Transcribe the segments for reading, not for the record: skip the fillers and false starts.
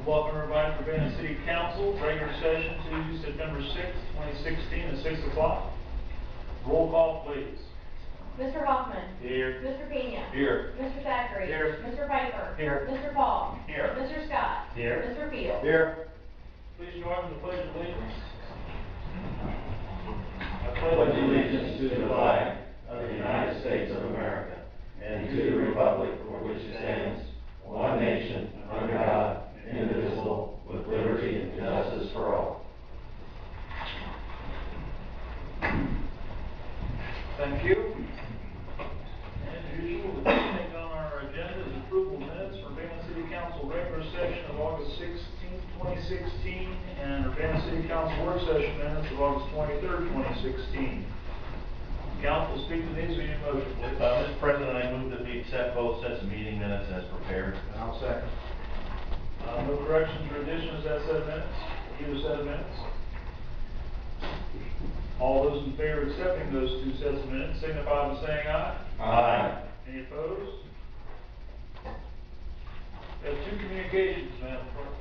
Welcome everybody to Urbana City Council, regular session Tuesday, September 6th, 2016 at 6 o'clock. Roll call, please. Mr. Hoffman. Here. Mr. Pena. Here. Mr. Thackeray. Here. Mr. Piper. Here. Mr. Paul. Here. Mr. Scott. Here. Mr. Field. Here. Please join in the pledge of allegiance. I pledge allegiance to the flag of the United States of America and to the republic for which it stands, one nation, under God, indivisible, with liberty and justice for all. Thank you. As usual, the first thing on our agenda is approval of minutes for Urbana City Council regular session of August 16th, 2016, and Urbana City Council work session minutes of August 23rd, 2016. Council, speak to these. We need a motion, please. Mr. President, I move that we accept both sets of meeting minutes as prepared. I'll second. No corrections or additions to that set of minutes, either set of minutes. All those in favor of accepting those two sets of minutes signify by saying aye. Aye. Any opposed? We have two communications, Madam Clerk.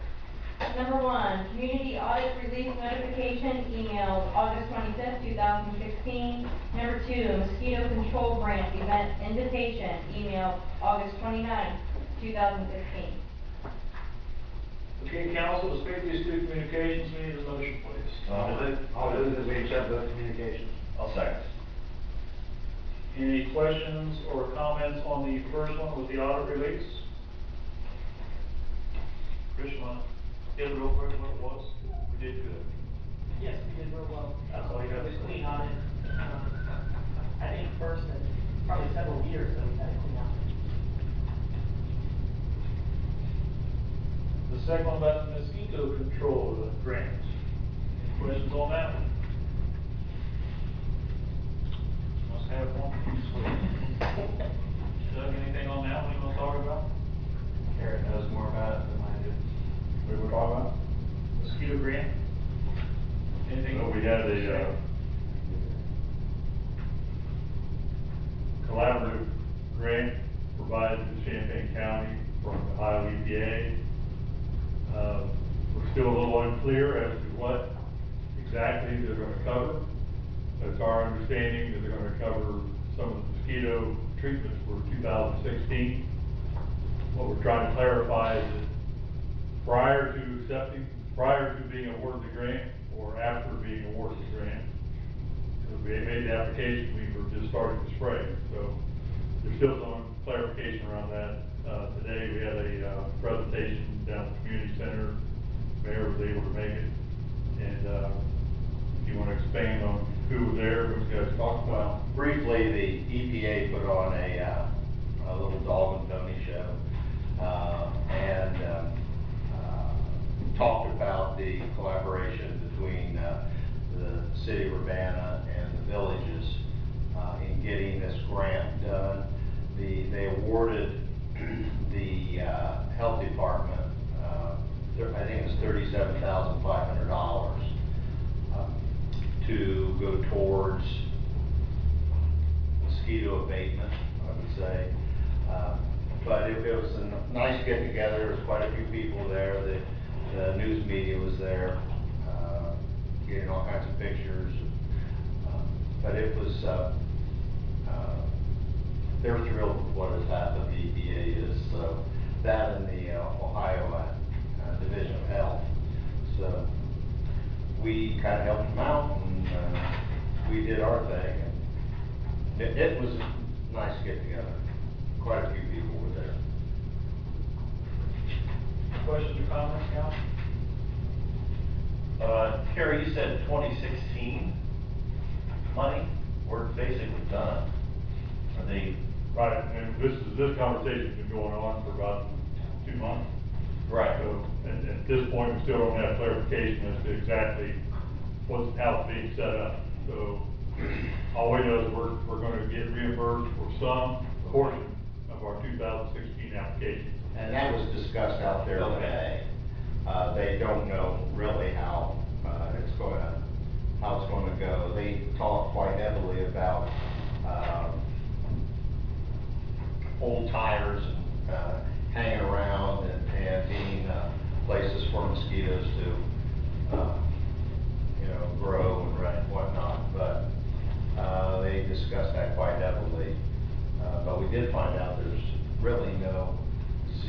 Number one, community audit release notification emailed August 25th, 2016. Number two, mosquito control grant event invitation emailed August 29th, 2016. Okay, Council, to speak to these two communications, we need a motion, please. I'll move that we accept those communications. I'll second. Any questions or comments on the first one with the audit release? Chris, you want to give it real quick what it was? We did good. Yes, we did real well. That's all you got to It was say. clean audit. I think first in probably several years that we've had a clean audit. The second one about the mosquito control grant. Any questions on that one? Must have one. Doug, anything on that one you want to talk about? Eric knows more about it than I do. We were talking about? Mosquito grant? Anything? So we had a collaborative grant provided to Champaign County from the Ohio EPA. We're still a little unclear as to what exactly they're going to cover. It's our understanding that they're going to cover some of the mosquito treatments for 2016. What we're trying to clarify is that prior to being awarded the grant or after being awarded the grant, because we made the application, we were just starting to spray. So there's still some clarification around that. Today we had a presentation down at the community center. Mayor was able to make it. And if you want to expand on who was there, what you guys talked about. Briefly, the EPA put on a little dog and pony show and talked about the collaboration between the city of Urbana and the villages in getting this grant done. They awarded the health department, I think it was $37,500 to go towards mosquito abatement, I would say. But it was a nice get together. There was quite a few people there. The news media was there, getting all kinds of pictures. But it was, they're thrilled with what has happened. The EPA is, so that and the Ohio Division of Health. So we kind of helped them out, and we did our thing. And it was a nice get together. Quite a few people were there. Questions or comments, Council? Kerry, you said 2016 money. We're basically done. Are they? Right, and this conversation's been going on for about 2 months. Right. So, and at this point, we still don't have clarification as to exactly how it's being set up. So, all we know is we're going to get reimbursed for some portion of our 2016 application. And that was discussed out there today. They don't know really how it's going to go. They talk quite heavily about old tires and hanging around and being places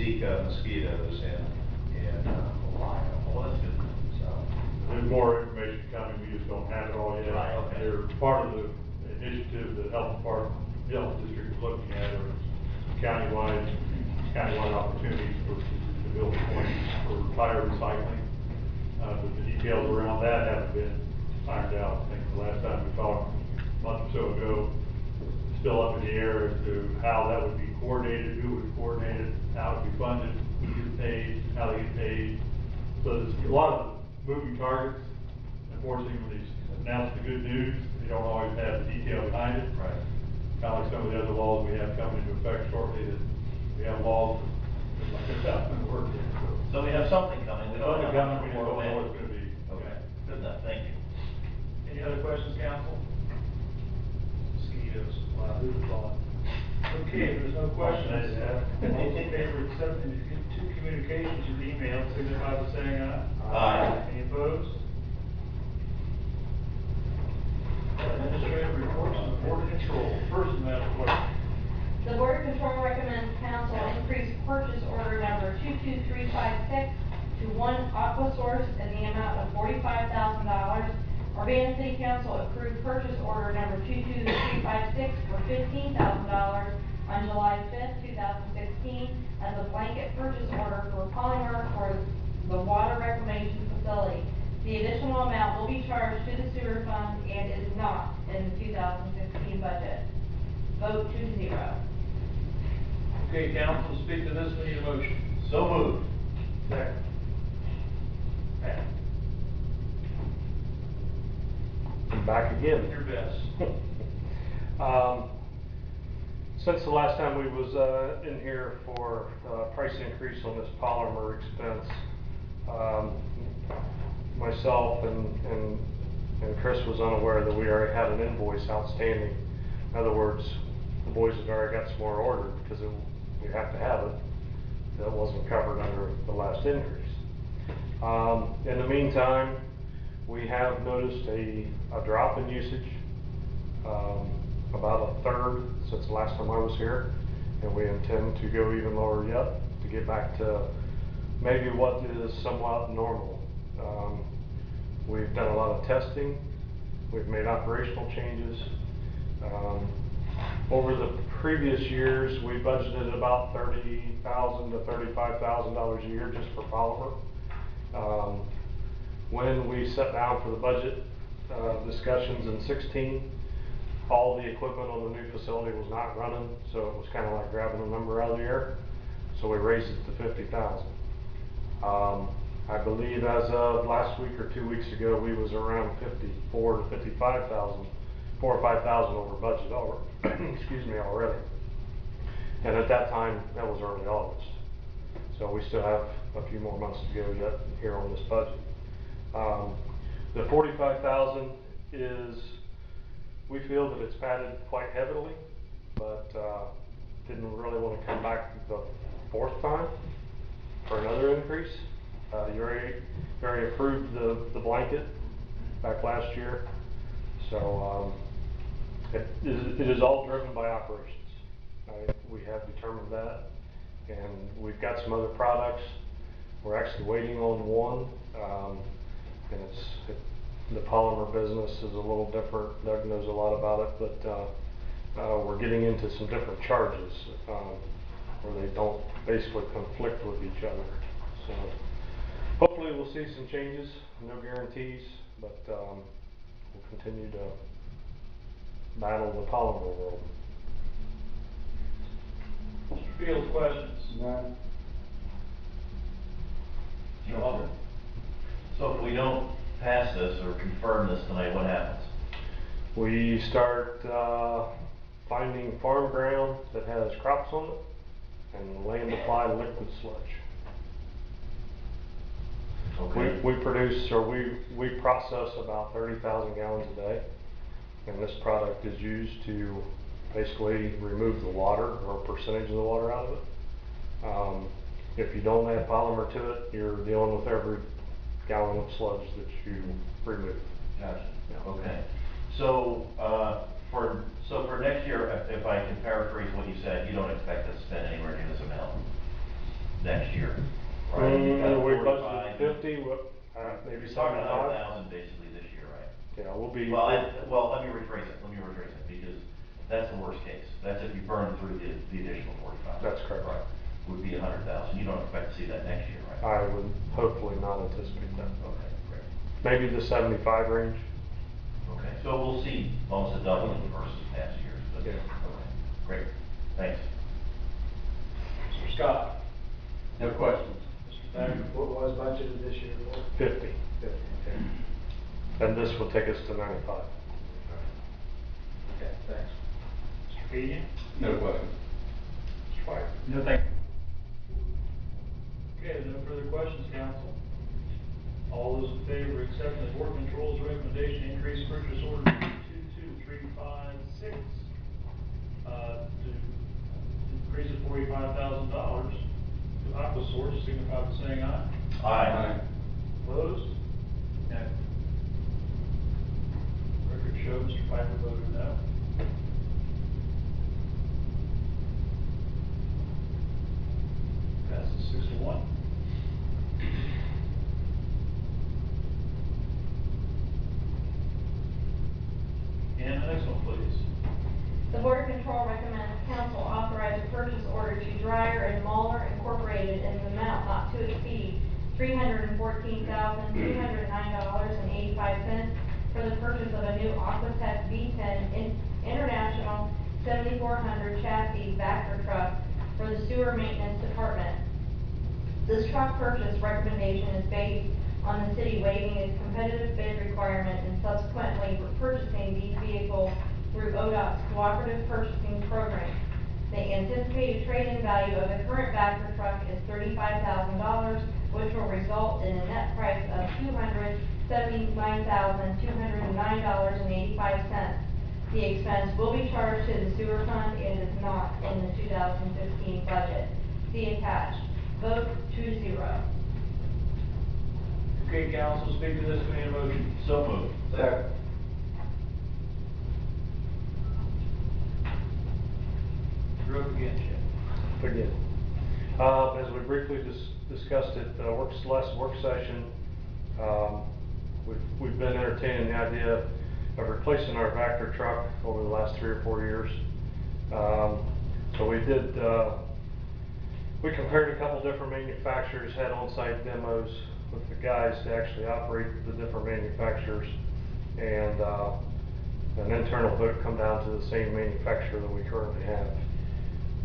Zika mosquitoes in Ohio. Well, that's good. So, There's more information coming, we just don't have it all yet. Right, okay. They're part of the initiative the health department, the health district is looking at, or countywide opportunities to build points for tire recycling. But the details around that haven't been ironed out. I think the last time we talked, a month or so ago, still up in the air as to how that would be coordinated, who would coordinate it, how it would be funded, who gets paid, how they get paid. So there's a lot of moving targets. Unfortunately, when they announce the good news, they don't always have the detail behind it. Right. Kind of like some of the other laws we have coming into effect shortly, that we have laws that like this out in the work. So we have something coming, we don't Something know coming, we just don't know when. what it's gonna be. Okay, good enough, thank you. Any other questions, council? Mosquitoes, wow, who'd have thought? Okay, if there's no questions, all those in favor of accepting the two communications you've emailed, signify by saying aye. Aye. Any opposed? Administrative reports of the Board of Control. First, Madam Clerk. The Board of Control recommends council increase purchase order number 22356 to one Aqua Source in the amount of $45,000. Urbana City Council approved purchase order number 22356 for $15,000 on July 5th, 2016 as a blanket purchase order for polymer for the water reclamation facility. The additional amount will be charged to the sewer fund and is not in the 2016 budget. Vote 2-0. Okay, council, to speak to this, we need a motion. So moved. Second. Pat, I'm back again. your best. Since the last time we was in here for price increase on this polymer expense, myself and Chris was unaware that we already had an invoice outstanding. In other words, the boys had already got some more ordered because we have to have it. That wasn't covered under the last increase. In the meantime, we have noticed a drop in usage, about a third since the last time I was here, and we intend to go even lower yet to get back to maybe what is somewhat normal. We've done a lot of testing, we've made operational changes. Over the previous years, we budgeted about $30,000 to $35,000 a year just for polymer. When we sat down for the budget discussions in 16, all the equipment on the new facility was not running, so it was kind of like grabbing a number out of the air. So we raised it to 50,000. I believe as of last week or 2 weeks ago, we was around 54 to 55,000, 4,000 or 5,000 over budget excuse me, already. And at that time, that was early August. So we still have a few more months to go yet here on this budget. The 45,000 is, we feel that it's padded quite heavily, but didn't really want to come back the fourth time for another increase. You already approved the blanket back last year, so it is all driven by operations. We have determined that, and we've got some other products. We're actually waiting on one, and the polymer business is a little different. Doug knows a lot about it, but we're getting into some different charges where they don't basically conflict with each other. So hopefully we'll see some changes, no guarantees, but we'll continue to battle the polymer world. Mr. Fields, questions? None. No. So if we don't pass this or confirm this tonight, what happens? We start finding farm ground that has crops on it and land apply liquid sludge. Okay. We produce, or we process about 30,000 gallons a day, and this product is used to basically remove the water or a percentage of the water out of it. If you don't add polymer to it, you're dealing with every gallon of sludge that you remove. Gotcha. Yeah. Okay. So, for next year, if I can paraphrase what you said, you don't expect us to spend anywhere near this amount You're talking 75. 100,000 basically this year, right? Yeah, we'll be. Well, let me rephrase it, because that's the worst case. That's if you burn through the additional 45. That's correct. Right, would be 100,000. You don't expect to see that next year, right? I would hopefully not anticipate that. Okay, great. Maybe the 75 range. Okay, so we'll see almost a doubling versus past years, but, Yeah. okay, great, thanks. Mr. Scott? No questions. Mr. Thacker? What was budgeted this year for? 50. 50, okay. And this will take us to 95. Okay, thanks. Mr. Pena? No questions. Mr. White? No, thank you. Okay, no further questions, council. All those in favor of accepting the board control's recommendation to increase purchase order 22356, to increase it $45,000 to Aquasource, signify by saying aye. Aye. Opposed? No. Record show Mr. Piper voted no. Passes 6-1. And the next one, please. The Board of Control recommends council authorize a purchase order to Dryer and Muller Incorporated in the amount not to exceed $314,209.85 for the purchase of a new Aquatech V10 International 7400 chassis Vector truck for the sewer maintenance department. This truck purchase recommendation is based on the city waiving its competitive bid requirement and subsequently purchasing these vehicles through ODOT's cooperative purchasing program. The anticipated trade-in value of the current Vector truck is $35,000, which will result in a net price of $279,209.85. The expense will be charged to the sewer fund and is not in the 2015 budget. See attached. Vote 2-0. Okay, council, speak to this, we need a motion. So moved. Second. You're up again, Chip. Again. As we briefly discussed at last work session, we've been entertaining the idea of replacing our Vector truck over the last 3 or 4 years. So we compared a couple different manufacturers, had on-site demos with the guys to actually operate the different manufacturers, and an internal vote come down to the same manufacturer that we currently have.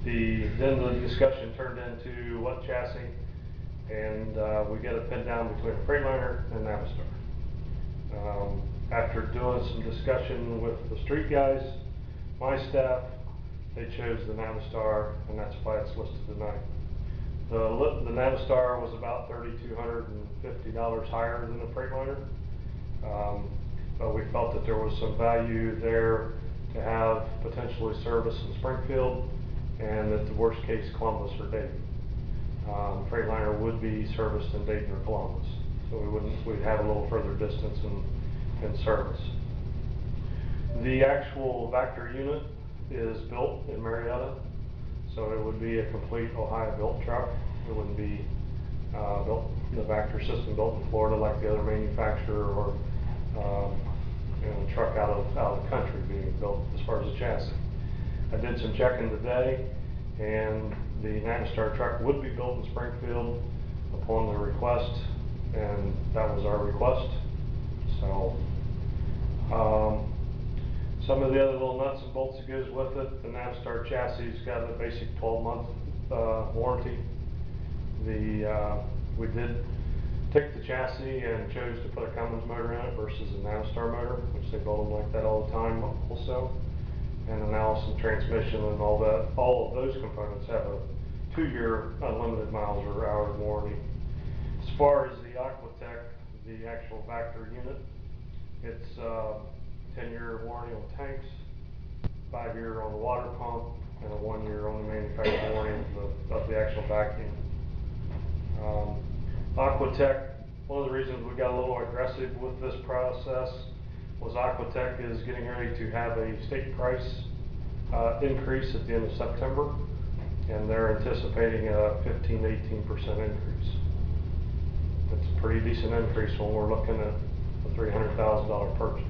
Then the discussion turned into what chassis, and we got it pinned down between Freightliner and Navistar. After doing some discussion with the street guys, my staff, they chose the Navistar, and that's why it's listed tonight. The Navistar was about $3,250 higher than the Freightliner, but we felt that there was some value there to have potentially service in Springfield, and that the worst case Columbus or Dayton. Freightliner would be serviced in Dayton or Columbus, so we'd have a little further distance in service. The actual Vector unit is built in Marietta, so it would be a complete Ohio-built truck. It wouldn't be the Vector system built in Florida like the other manufacturer, or a truck out of the country being built as far as the chassis. I did some checking today, and the Navistar truck would be built in Springfield upon the request, and that was our request. So, some of the other little nuts and bolts that goes with it, the Navistar chassis's got a basic 12-month warranty. We did take the chassis and chose to put a Cummins motor in it versus a Navistar motor, which they build them like that all the time also. And an Allison transmission and all that. All of those components have a 2-year unlimited miles or hours warranty. As far as the Aquatech, the actual Vector unit, it's 10-year warranty on tanks, 5-year on the water pump, and a 1-year on the manufacturer warranty of the actual vacuum. Aquatech, one of the reasons we got a little aggressive with this process was Aquatech is getting ready to have a state price increase at the end of It's a pretty decent increase when we're looking at a $300,000 purchase.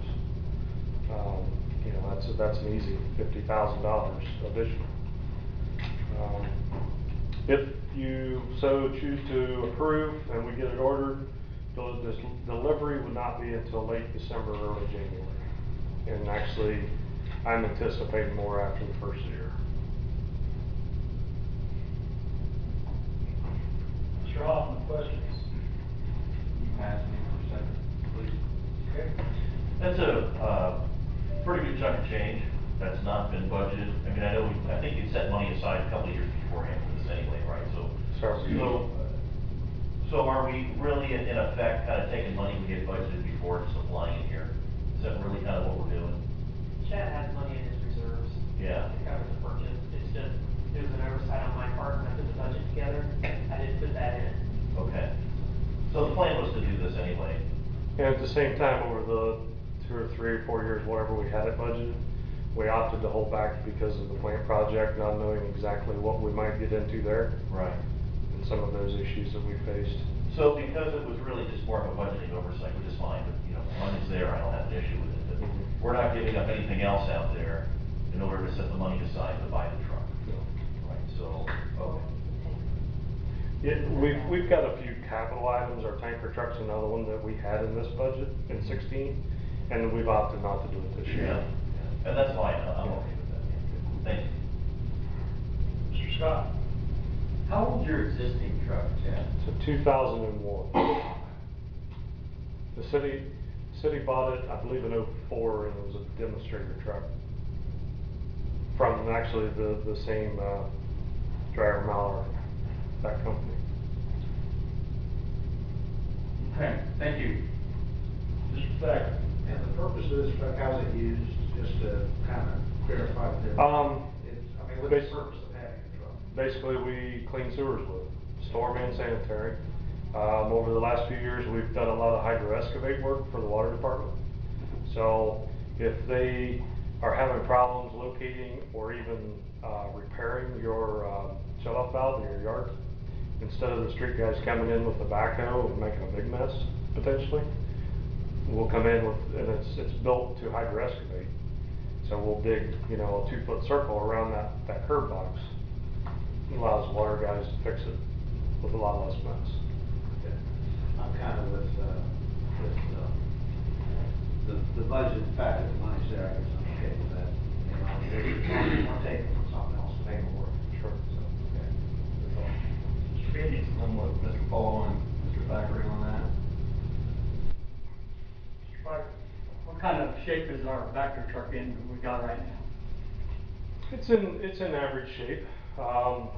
You know, that's an easy $50,000 additional. If you so choose to approve and we get it ordered, this delivery would not be until late December, early January. And actually, I'm anticipating more after the first year. Mr. Hoffman, questions? Pass me for a second, please. Okay. That's a pretty good chunk of change that's not been budgeted. I mean, I think you'd set money aside a couple of years beforehand for this anyway, right? So are we really in effect kind of taking money we get budgeted before and just applying it here? Is that really kind of what we're doing? Chad has money in his reserves. Yeah. To cover the purchase. It's just, it was an oversight on my part when I put the budget together. I didn't put that in. Okay. So the plan was to do this anyway. And at the same time, over the 2 or 3 or 4 years, whatever we had it budgeted, we opted to hold back because of the plant project, not knowing exactly what we might get into there. Right. And some of those issues that we faced. So because it was really just more of a budgeting oversight, which is fine, but, you know, money's there, I don't have an issue with it. But we're not giving up anything else out there in order to set the money aside to buy the truck. No. Right, so, okay. We've got a few capital items. Our tanker truck's another one that we had in this budget in 16, and we've opted not to do it this year. Yeah, and that's fine, I'm okay with that. Thank you. Mr. Scott? How old's your existing truck, Chad? It's a 2001. The city bought it, I believe, in 04, and it was a demonstrator truck from actually the same driver Mallard, that company. Okay, thank you. Mr. Thacker? And the purpose of this truck, how's it used, just to kind of clarify there? It's, I mean, what's the purpose of having a truck? Basically, we clean sewers with it, storm and sanitary. Over the last few years, we've done a lot of hydro excavate work for the water department. So if they are having problems locating or even repairing your shut-off valve in your yard, instead of the street guys coming in with the backhoe and making a big mess, potentially, we'll come in with, and it's built to hydro excavate. So we'll dig, you know, a 2-foot circle around that curb box. It allows the water guys to fix it with a lot less mess. Okay. I'm kind of with the budget, the fact that the money's there, I guess I'm okay with that. You know, we're taking from something else to make it work. Sure. So, okay. That's all. Mr. Feeney? I'm with Mr. Paul and Mr. Thackeray on that. Mr. Piper? What kind of shape is our Vector truck in we got right now? It's in average shape,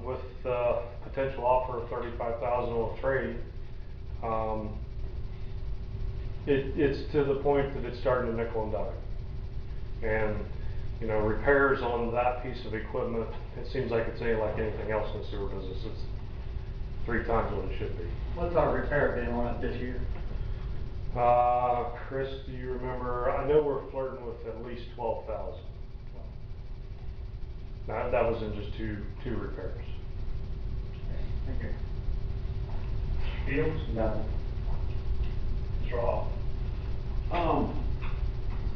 with potential offer of $35,000 on trade. It's to the point that it's starting to nickel and dime. And, you know, repairs on that piece of equipment, it seems like it's like anything else in the sewer business. It's 3 times what it should be. What's our repair been on it this year? Chris, do you remember? I know we're flirting with at least 12,000. Now, that was in just two repairs. Thank you. Mr. Fields? Nothing. Mr. Hoffman?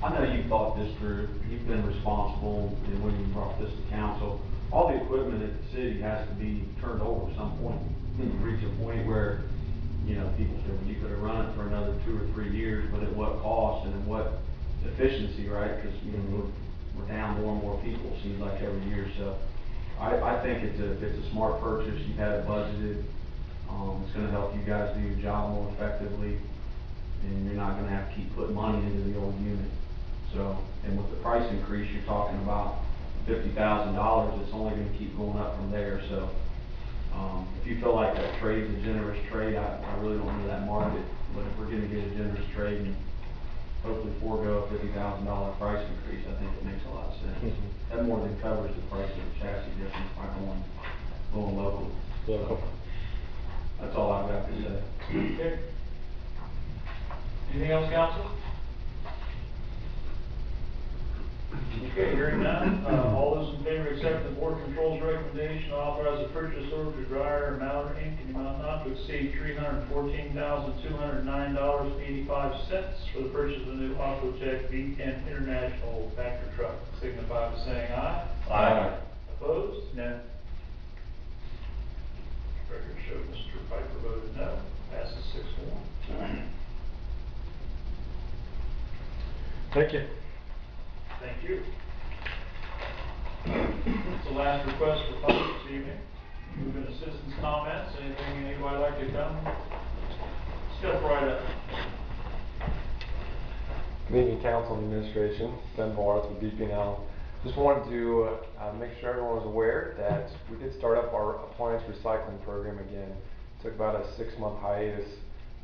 I know you've thought this through, you've been responsible, and when you brought this to council, all the equipment at the city has to be turned over at some point. You reach a point where, you know, people say, well, you could have run it for another 2 or 3 years, but at what cost and at what efficiency, right? Because, you know, we're down more and more people, it seems like every year, so I think it's a smart purchase, you've had it budgeted, it's gonna help you guys do your job more effectively, and you're not gonna have to keep putting money into the old unit. So, and with the price increase, you're talking about $50,000, it's only gonna keep going up from there, so if you feel like that trade's a generous trade, I really don't know that market, but if we're gonna get a generous trade and hopefully forego a $50,000 price increase, I think it makes a lot of sense. That more than covers the price of the chassis difference by going local. Yeah. That's all I've got to say. Okay. Anything else, council? Okay, hearing none, all those in favor accept the board control's recommendation to authorize the purchase order to Dryer and Mallard Inc. in the amount not to exceed $314,209.85 for the purchase of a new Aquatech V10 International tractor truck. Signify by saying aye. Aye. Opposed? No. Record show Mr. Piper voted no. Passes 6-1. Thank you. Thank you. It's the last request for public this evening. Moving to citizens' comments. Anything anybody like to come? Step right up. Good evening, Council and Administration. Ben Barth with DP&L. Just wanted to make sure everyone was aware that we did start up our appliance recycling program again. Took about a 6-month hiatus.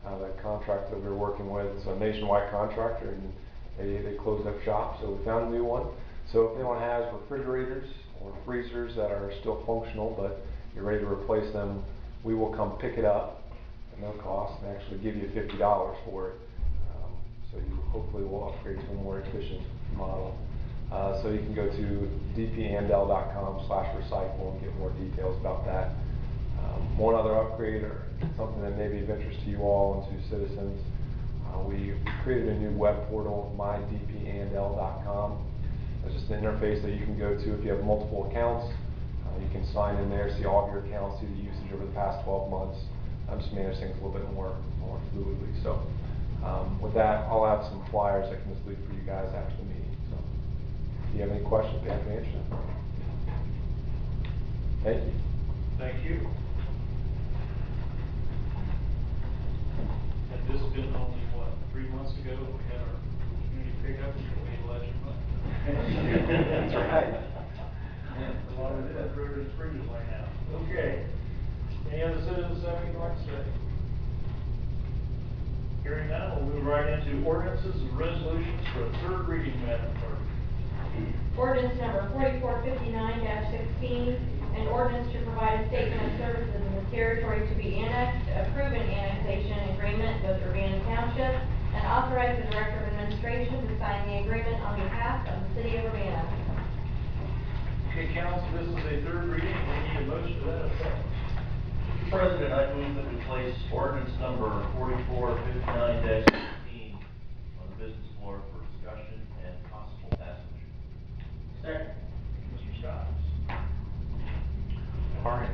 The contract that we were working with is a nationwide contractor, and they closed up shop, so we found a new one. So if anyone has refrigerators or freezers that are still functional but you're ready to replace them, we will come pick it up at no cost and actually give you $50 for it. So you hopefully will upgrade to a more efficient model. So you can go to dpandl.com/recycle and get more details about that. One other upgrade, or something that may be of interest to you all and to citizens, we created a new web portal, mydpandl.com. It's just an interface that you can go to if you have multiple accounts. You can sign in there, see all of your accounts, see the usage over the past 12 months. Just manage things a little bit more fluidly. So with that, I'll have some flyers I can just leave for you guys after the meeting. So if you have any questions, be happy to answer them. Thank you. Thank you. Had this been only, 3 months ago, we had our community pickup, and we had less money. That's right. A lot of that road is freezing right now. Okay. Any other citizens have anything like to say? Hearing none, we'll move right into ordinances and resolutions for a third reading, Madam Clerk. Ordinance number 4459-16, an ordinance to provide a statement of services in the territory to be annexed, approve an annexation agreement with Urbana Township, and authorize the Director of Administration to sign the agreement on behalf of the City of Urbana. Okay, Council, this is a third reading. We need a motion to that effect. Mr. President, I move that we place ordinance number 4459-16 on the business floor for discussion and possible passage. Second. Mr. Scott. All right.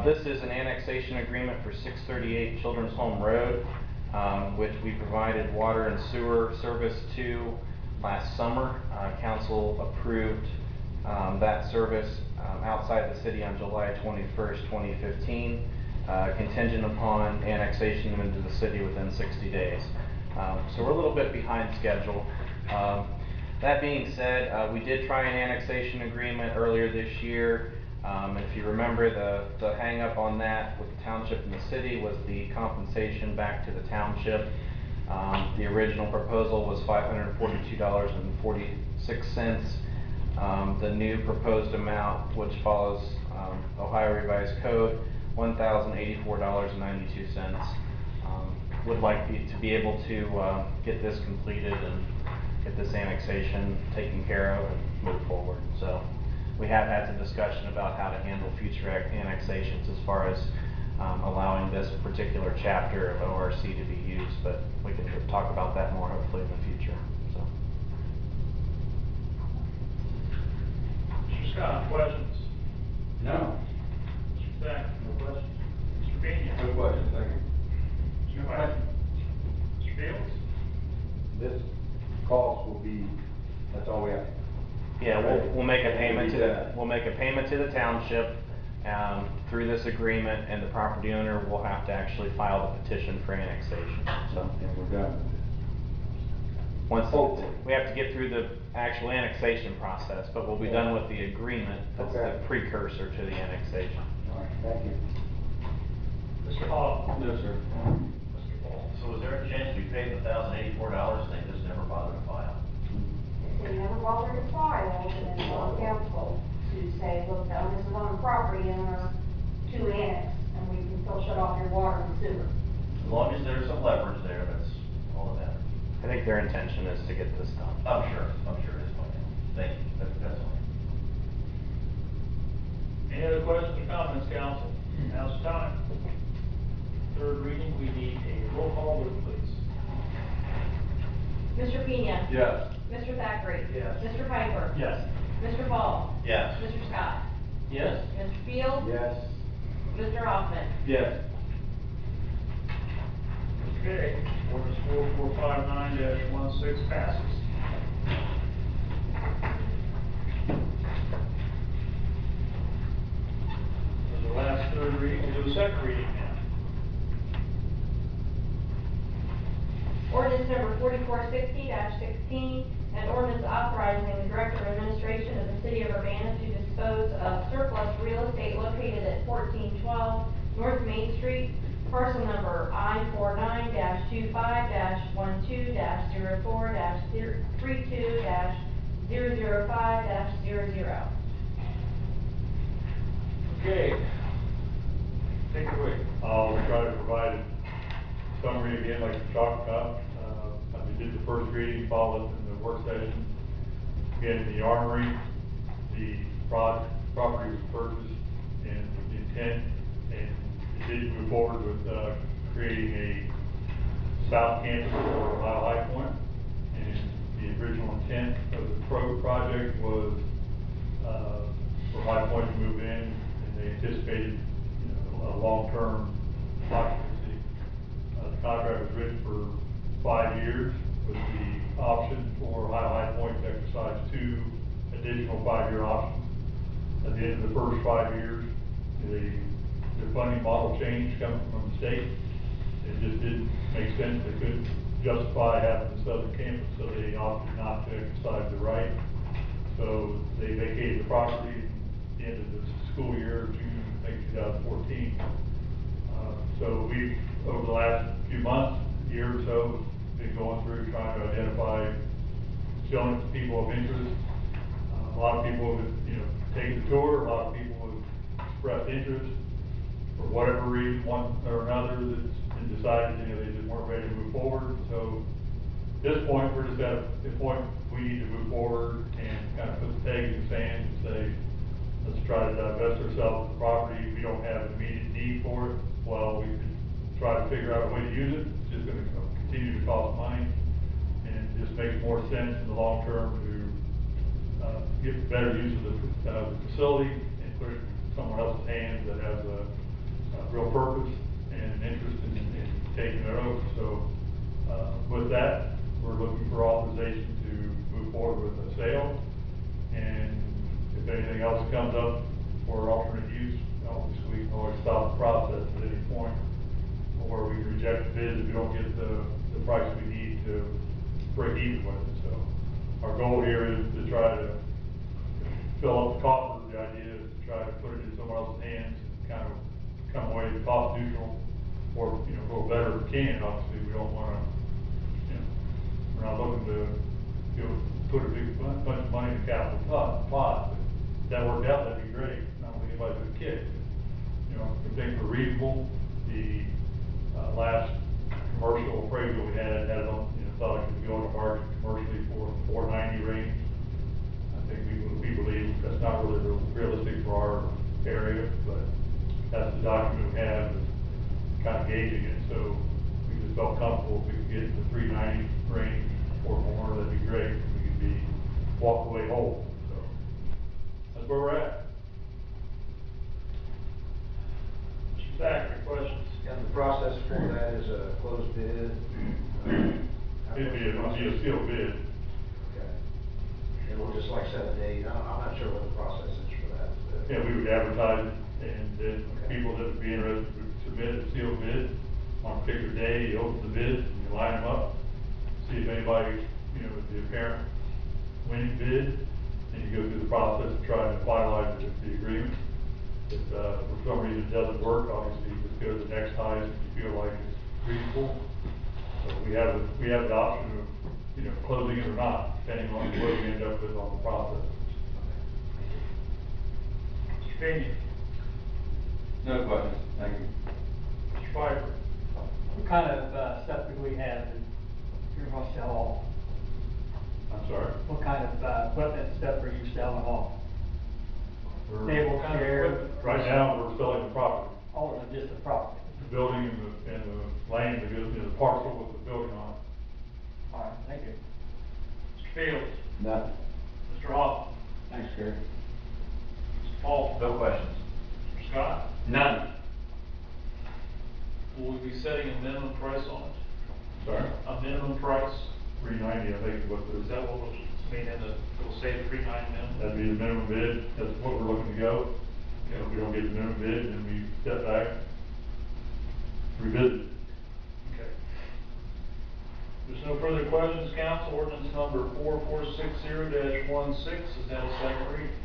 This is an annexation agreement for 638 Children's Home Road, which we provided water and sewer service to last summer. Council approved that service outside the city on July 21st, 2015, contingent upon annexation into the city within 60 days. So we're a little bit behind schedule. That being said, we did try an annexation agreement earlier this year. If you remember, the hang up on that with the township and the city was the compensation back to the township. The original proposal was $542.46. The new proposed amount, which follows Ohio Revised Code, $1,084.92. Would like to be able to get this completed and get this annexation taken care of and move forward. So we have had some discussion about how to handle future annexations as far as allowing this particular chapter of ORC to be used, but we can talk about that more hopefully in the future. So. Mr. Scott, questions? No. Mr. Thacker, no questions. Mr. Pena? No questions, thank you. Mr. White? Mr. Fields? This cost will be, that's all we have. Yeah, we'll make a payment to the township through this agreement, and the property owner will have to actually file the petition for annexation. So, And we're done with this. we have to get through the actual annexation process, but we'll be done with the agreement. That's the precursor to the annexation. All right, thank you. Mr. Hall? No, sir. Mr. Paul? So is there a chance we paid the $1,084 and they just never bothered to file? They never bothered to file, and then on council to say, look, now this is on the property owner to annex, and we can still shut off your water and sewer. As long as there's some leverage there, that's all that matters. I think their intention is to get this done. I'm sure it is by now. Thank you, that's all. Any other questions or comments, council? Now's the time. Third reading, we need a roll call vote, please. Mr. Pena? Yes. Mr. Thackeray? Yes. Mr. Piper? Yes. Mr. Paul? Yes. Mr. Scott? Yes. Mr. Field? Yes. Mr. Hoffman? Yes. Okay, ordinance 4459-16 passes. For the last third reading, we'll do a second reading now. Ordinance number 4460-16, an ordinance authorizing the Director of Administration of the City of Urbana to dispose of surplus real estate located at 1412 North Main Street, parcel number I-49-25-12-02-32-005-00. Okay, take it away. I'll try to provide a summary again, like we talked about. We did the first reading, followed up in the work session. Again, the armory, the property was purchased and with the intent, and it did move forward with creating a south campus for Ohio High Point. And the original intent of the project was for High Point to move in, and they anticipated, a long-term occupancy. The contract was written for 5 years with the option for Ohio High Point to exercise 2 additional 5-year options. At the end of the first 5 years, the funding model changed coming from the state. It just didn't make sense. They couldn't justify having the southern campus, so they opted not to exercise the right. So they vacated the property at the end of the school year, June, I think, 2014. So we've, over the last few months, year or so, been going through trying to identify, showing it to people of interest. A lot of people have, taken the tour. A lot of people have expressed interest for whatever reason, one or another, that's been decided, they just weren't ready to move forward. So at this point, we're just at the point we need to move forward and kind of put the peg in the sand and say, let's try to divest ourselves of the property. We don't have an immediate need for it. Well, we could try to figure out a way to use it. It's just going to continue to cost money, and it just makes more sense in the long term to get better use of the facility and put it in someone else's hands that has a real purpose and an interest in taking it over. So with that, we're looking for authorization to move forward with a sale, and if anything else comes up for alternate use, obviously we can always stop the process at any point, or we can reject the bid if we don't get the price we need to break even with it. So our goal here is to try to fill up the coffers. The idea is to try to put it in someone else's hands, kind of come away cost neutral, or go better if we can. Obviously, we don't want to, we're not looking to put a big bunch of money in the capital pot. If that worked out, that'd be great. I don't think anybody would kick. If things were reasonable, the last commercial appraisal we had it on, thought it could go on the market commercially for 490 range. I think we believe that's not really realistic for our area, but that's the document we have, kind of gauging it. So we just felt comfortable if we could get to the 390 range or more, that'd be great. We could be walk away whole. So that's where we're at. Mr. Thackeray, questions? And the process for that is a closed bid? It'd be a sealed bid. Okay. And we'll just set a date. I'm not sure what the process is for that. Yeah, we would advertise it, and then Okay. people that would be interested would submit a sealed bid on a particular day. You open the bids and you line them up, see if anybody, with the apparent winning bid, and you go through the process of trying to finalize the agreement. If for some reason it doesn't work, obviously you just go to the next highest if you feel like it's reasonable. So we have the option of, closing it or not, depending on what we end up with on the process. Mr. Pena? No questions, thank you. Mr. Piper? What kind of stuff do we have in here, sell off? I'm sorry? What kind of, equipment and stuff are you selling off? We're- Table, chair? Right now, we're selling the property, All of them, just the property? the building and the land that goes, the parcel with the building on it. All right, thank you. Mr. Fields? Nothing. Mr. Hoffman? Thanks, Gary. Mr. Paul? No questions. Mr. Scott? None. Will we be setting a minimum price on it? Sorry? A minimum price? $390, I think is what Is that what we'll mean in the, we'll say $390 minimum? that'd be the minimum bid, that's what we're looking to go. You know, if we don't get the minimum bid, then we step back, revisit it. Okay. There's no further questions, council. Ordinance number 4460-16 is now second reading.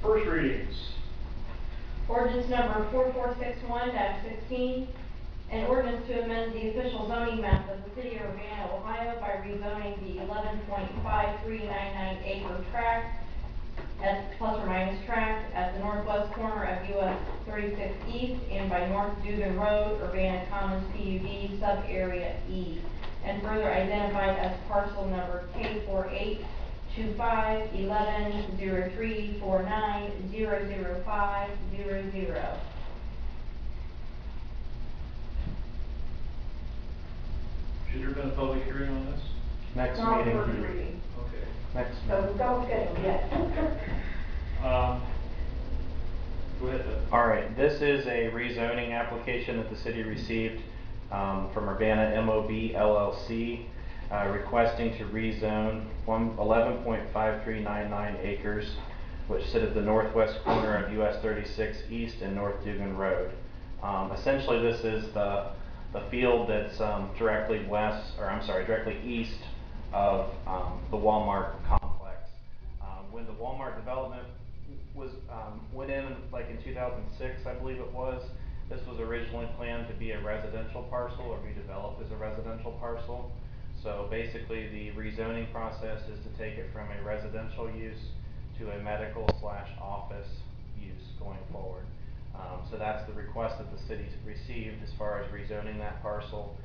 First readings. Ordinance number 4461-16, an ordinance to amend the official zoning map of the city of Urbana, Ohio by rezoning the 11.5399 acre tract plus or minus tract at the northwest corner of US 36 East and by North Dugan Road, Urbana Commons PUD, sub-area E, and further identified as parcel number K48251103490050. Should there have been a public hearing on this? Next Not meeting. first reading, Okay. Next so meeting. don't schedule yet. Go ahead, Doug. All right, this is a rezoning application that the city received from Urbana MOB LLC, requesting to rezone 11.5399 acres, which sit at the northwest corner of US 36 East and North Dugan Road. Essentially, this is the field that's directly east of the Walmart complex. When the Walmart development went in like in 2006, I believe it was, this was originally planned to be a residential parcel or be developed as a residential parcel. So basically the rezoning process is to take it from a residential use to a medical/office use going forward. So that's the request that the city's received as far as rezoning that parcel.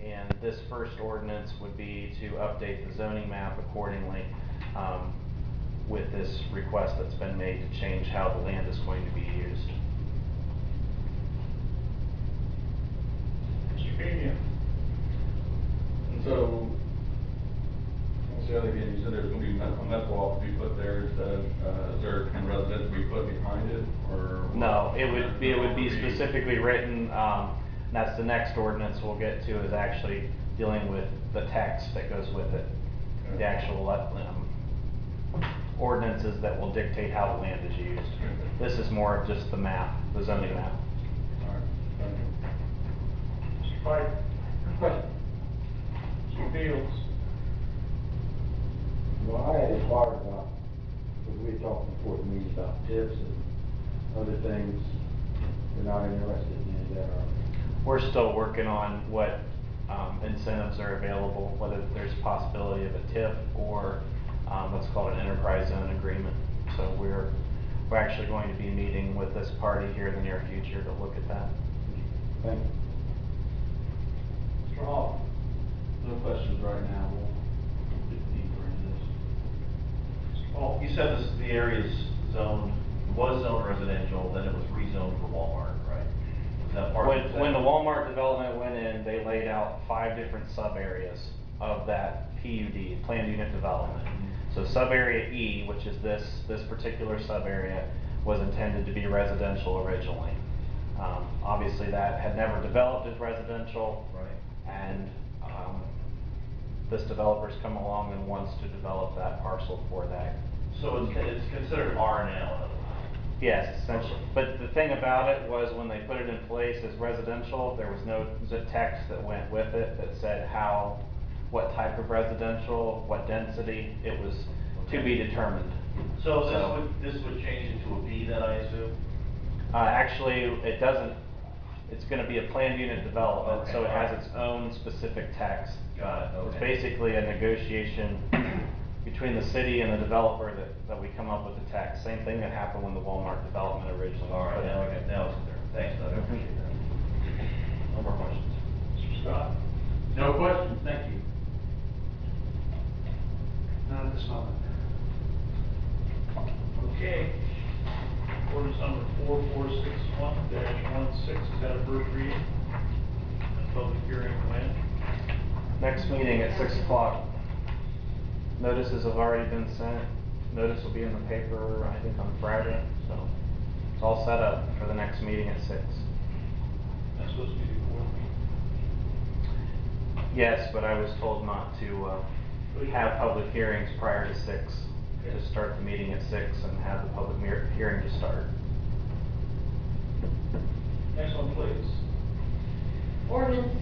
And this first ordinance would be to update the zoning map accordingly with this request that's been made to change how the land is going to be used. Mr. Pena? So, what's the other again, you said there's gonna be a medical office be put there instead of, is there kind of residential be put behind it, or? No, it would be specifically written, that's the next ordinance we'll get to, is actually dealing with the text that goes with it. The actual ordinances that will dictate how the land is used. This is more of just the map, the zoning map. All right, thank you. Mr. Pike? Question? Mr. Fields? Well, I had inquired about, because we talked before the meeting about tips and other things. They're not interested in any of that, are they? We're still working on what incentives are available, whether there's a possibility of a TIF or what's called an enterprise zone agreement. So we're actually going to be meeting with this party here in the near future to look at that. Thank you. Mr. Hall? No questions right now, we'll get deeper into this. Mr. Paul? You said the area's was zoned residential, then it was rezoned for Walmart, right? Is that part of it? When the Walmart development went in, they laid out 5 different sub-areas of that PUD, planned unit development. So sub-area E, which is this particular sub-area, was intended to be residential originally. Obviously that had never developed as residential. Right. And this developer's come along and wants to develop that parcel for that. So it's considered R now? Yes, essentially. But the thing about it was when they put it in place as residential, there was no text that went with it that said what type of residential, what density. It was to be determined. So this would change it to a B then, I assume? Actually, it doesn't. It's going to be a planned unit development, Okay. so it has its own specific text. Got it, okay. It's basically a negotiation between the city and the developer that we come up with the text. Same thing that happened when the Walmart development originally All was right, put in. now it's clear. Thanks, Doug, I appreciate that. No more questions. Mr. Scott? No questions, thank you. Ordinance number 4461-16, is that a first reading? And public hearing when? Next meeting at 6 o'clock. Notices have already been sent. Notice will be in the paper, I think, on Friday, so it's all set up for the next meeting at 6. That's supposed to be before the meeting. Yes, but I was told not to have public hearings prior to 6. Okay. To start the meeting at 6 and have the public hearing to start. Next one, please. Ordinance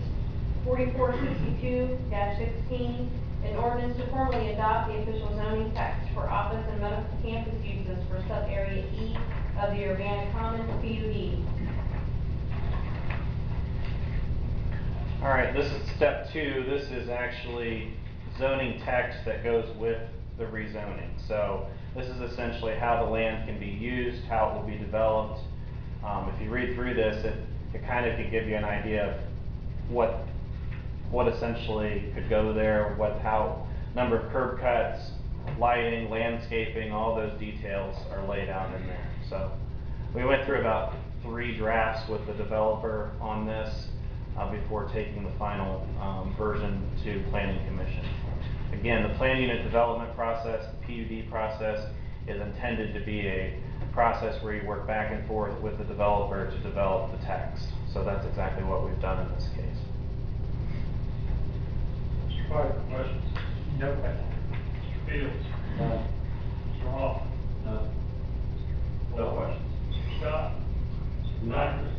4462-16, an ordinance to formally adopt the official zoning text for office and medical campus uses for sub-area E of the Urbana Commons PUD. All right, this is step 2. This is actually zoning text that goes with the rezoning. So this is essentially how the land can be used, how it will be developed. If you read through this, it kind of can give you an idea of what essentially could go there, how number of curb cuts, lighting, landscaping, all those details are laid out in there. So we went through about 3 drafts with the developer on this before taking the final version to Planning Commission. Again, the plan unit development process, the PUD process, is intended to be a process where you work back and forth with the developer to develop the text. So that's exactly what we've done in this case. Mr. Piper, questions? No question. Mr. Fields? No. Mr. Hoffman? No. No questions. Mr. Scott? Mr. Thacker?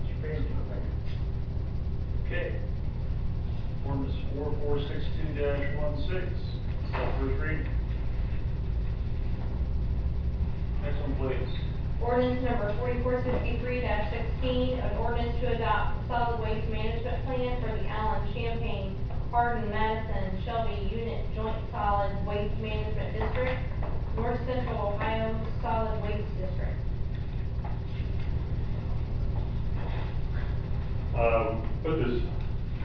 Mr. Payne? Okay. Ordinance 4462-16, is that first reading? Next one, please. Ordinance number 4463-16, an ordinance to adopt the solid waste management plan for the Allen, Champaign, Hardin, Madison, Shelby Unit Joint Solid Waste Management District, North Central Ohio Solid Waste District. Put this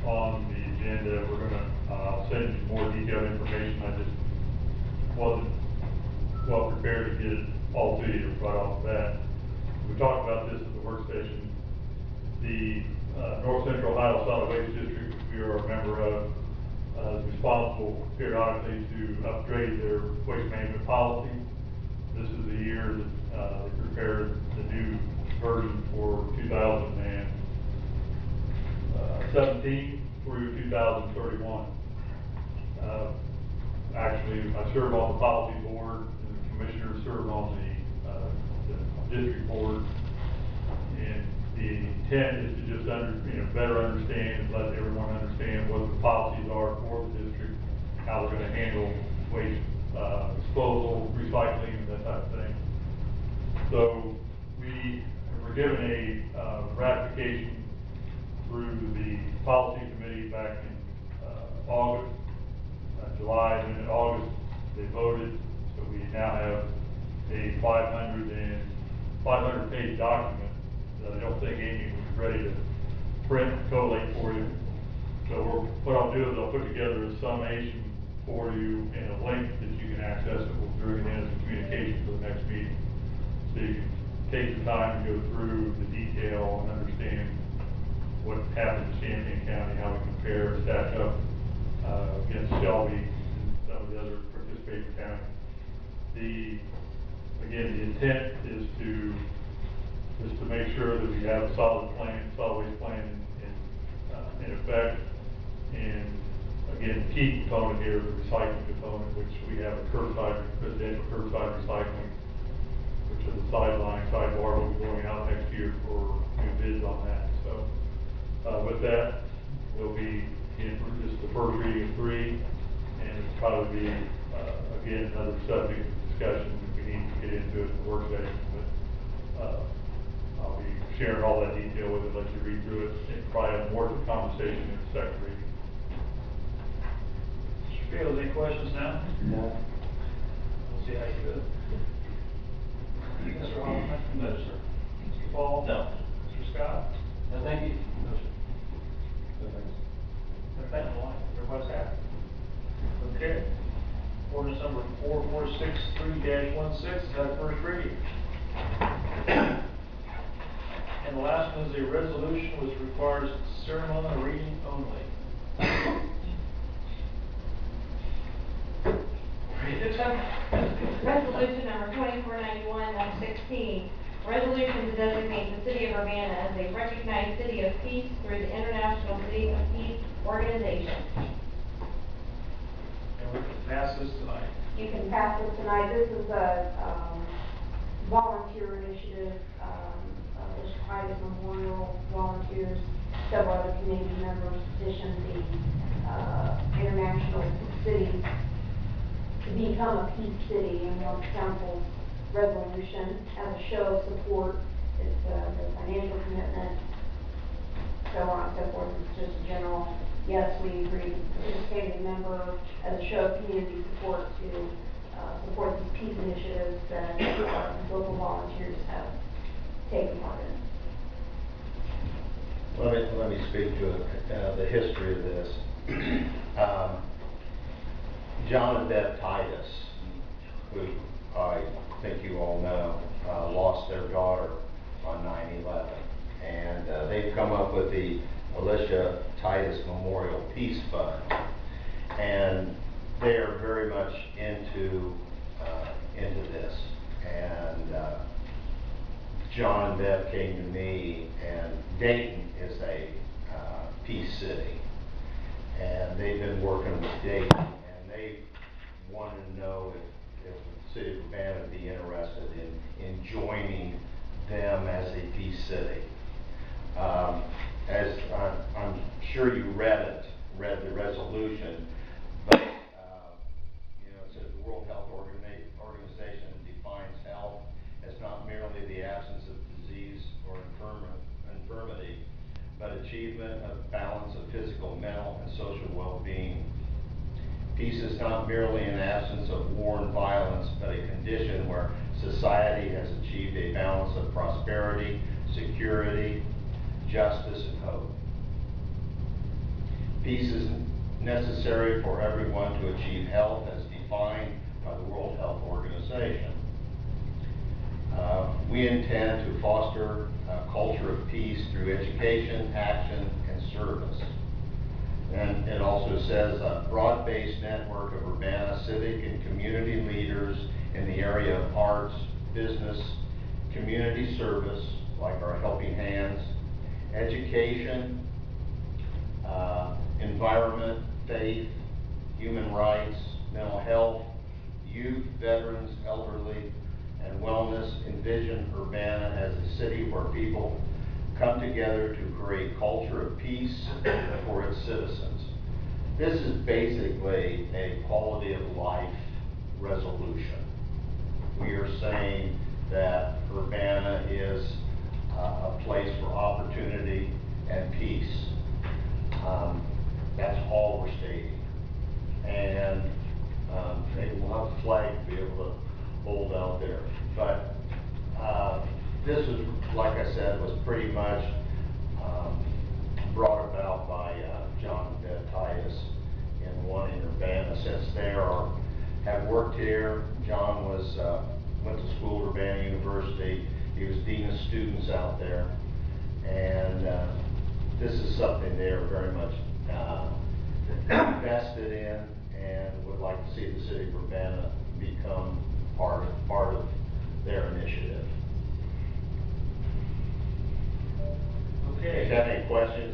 on the agenda. We're gonna, I'll send you more detailed information. I just wasn't well prepared to get it all to you right off the bat. We talked about this at the work session. The North Central Ohio Solid Waste District, which we are a member of, is responsible periodically to upgrade their waste management policy. This is the year that they prepared the new version for 2017 through 2031. Actually, I serve on the policy board, and the commissioners serve on the district board. And the intent is to just better understand and let everyone understand what the policies are for the district, how they're going to handle waste disposal, recycling, and that type of thing. So we were given a ratification through the policy committee back in August, July, and then in August they voted. So we now have a 500-page document that I don't think Amy was ready to print and collate for you. So what I'll do is I'll put together a summation for you and a link that you can access it. We'll bring it in as a communication for the next meeting. So you can take the time to go through the detail and understand what happened in Champaign County, how we compare and stack up against Shelby and some of the other participating counties. Again, the intent is to make sure that we have a solid waste plan in effect. And again, the key component here is the recycling component, which we have a residential curbside recycling, which is a sidebar will be going out next year for new bids on that. So with that, we'll be in just the first reading of 3, and it'll probably be again another subject of discussion if we need to get into it in the work session. But I'll be sharing all that detail with you, let you read through it, and probably have more of a conversation in the second reading. Mr. Fields, any questions now? No. We'll see how you do. Mr. Hoffman? No, sir. Mr. Paul? No. Mr. Scott? No, thank you. No, sir. No, thanks. Everybody's happy? Okay. Ordinance number 4463-16, is that first reading? is a resolution which requires ceremonial reading only. Read it, Tim. Resolution number 2491/16, resolution to designate the city of Urbana as a recognized city of peace through the International City of Peace organization. And we can pass this tonight. You can pass this tonight. This is a volunteer initiative. This Titus Memorial volunteers, several other community members petitioned the international cities to become a peace city, and want council's resolution as a show of support. It's the financial commitment, so on and so forth. It's just a general, yes, we agree to participate as a member as a show of community support to support these peace initiatives that local volunteers have taken part in. Let me speak to the history of this. John and Deb Titus, who I think you all know, lost their daughter on 9/11. And they've come up with the Alicia Titus Memorial Peace Fund. And they are very much into this. And John and Deb came to me, and Dayton is a peace city. And they've been working with Dayton, and they wanted to know if the city of Urbana would be interested in joining them as a peace city. As I'm sure you read the resolution, but it says the World Health Organization defines health as not merely the absence of disease or infirmity, but achievement of balance of physical, mental, and social well-being. Peace is not merely an absence of war and violence, but a condition where society has achieved a balance of prosperity, security, justice, and hope. Peace is necessary for everyone to achieve health as defined by the World Health Organization. We intend to foster a culture of peace through education, action, and service. And it also says a broad-based network of Urbana civic and community leaders in the area of arts, business, community service, like our Helping Hands, education, environment, faith, human rights, mental health, youth, veterans, elderly, and wellness. Envision Urbana as a city where people come together to create culture of peace for its citizens. This is basically a quality of life resolution. We are saying that Urbana is a place for opportunity and peace. That's all we're stating. And maybe we'll have a flag to be able to hold out there. But this was, like I said, was pretty much brought about by John and Deb Titus in wanting Urbana, since they have worked here. John went to school at Urbana University. He was dean of students out there, and this is something they are very much invested in, and would like to see the city of Urbana become part of their initiative. Okay. If you have any questions,